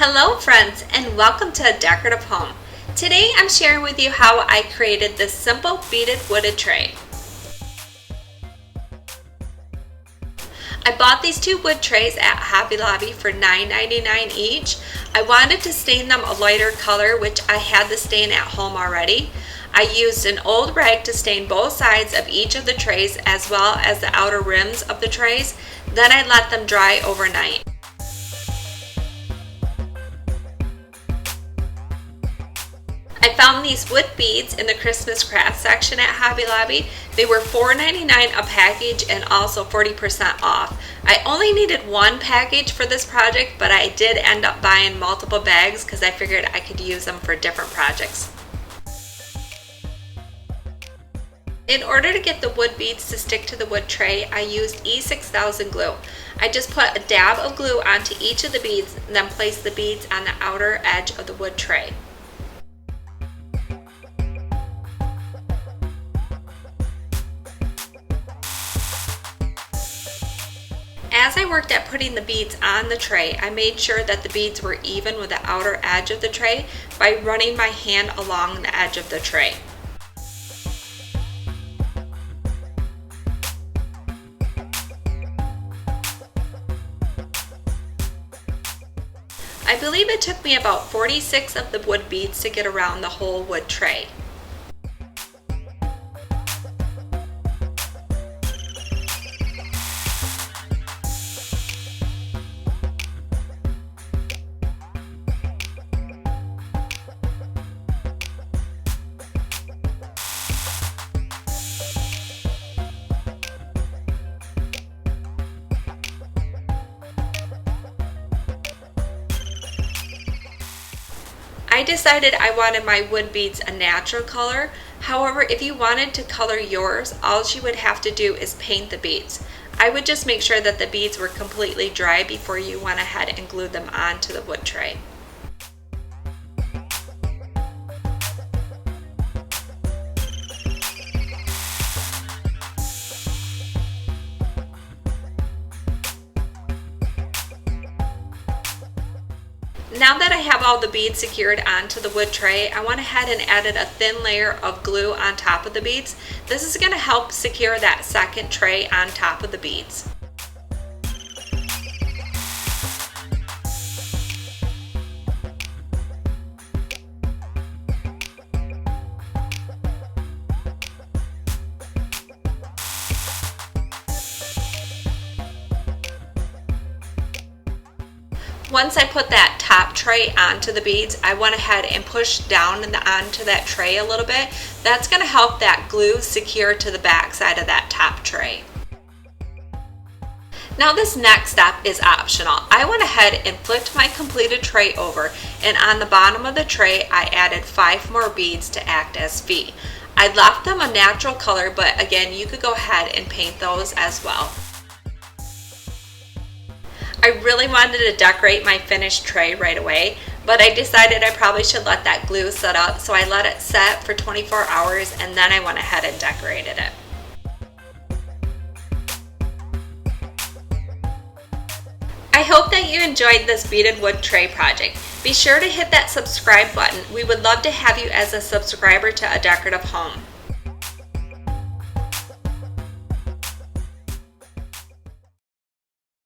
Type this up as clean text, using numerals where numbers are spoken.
Hello friends, and welcome to A Decorative Home. Today I'm sharing with you how I created this simple beaded wooded tray. I bought these two wood trays at Hobby Lobby for $9.99 each. I wanted to stain them a lighter color, which I had the stain at home already. I used an old rag to stain both sides of each of the trays as well as the outer rims of the trays. Then I let them dry overnight. I found these wood beads in the Christmas craft section at Hobby Lobby. They were $4.99 a package and also 40% off. I only needed one package for this project, but I did end up buying multiple bags because I figured I could use them for different projects. In order to get the wood beads to stick to the wood tray, I used E6000 glue. I just put a dab of glue onto each of the beads and then placed the beads on the outer edge of the wood tray. As I worked at putting the beads on the tray, I made sure that the beads were even with the outer edge of the tray by running my hand along the edge of the tray. I believe it took me about 46 of the wood beads to get around the whole wood tray. I decided I wanted my wood beads a natural color. However, if you wanted to color yours, all you would have to do is paint the beads. I would just make sure that the beads were completely dry before you went ahead and glued them onto the wood tray. Now that I have all the beads secured onto the wood tray, I went ahead and added a thin layer of glue on top of the beads. This is going to help secure that second tray on top of the beads. Once I put that top tray onto the beads, I went ahead and pushed down onto that tray a little bit. That's going to help that glue secure to the back side of that top tray. Now this next step is optional. I went ahead and flipped my completed tray over, and on the bottom of the tray I added 5 more beads to act as feet. I left them a natural color, but again, you could go ahead and paint those as well. I really wanted to decorate my finished tray right away, but I decided I probably should let that glue set up, so I let it set for 24 hours and then I went ahead and decorated it. I hope that you enjoyed this beaded wood tray project. Be sure to hit that subscribe button. We would love to have you as a subscriber to A Decorative Home.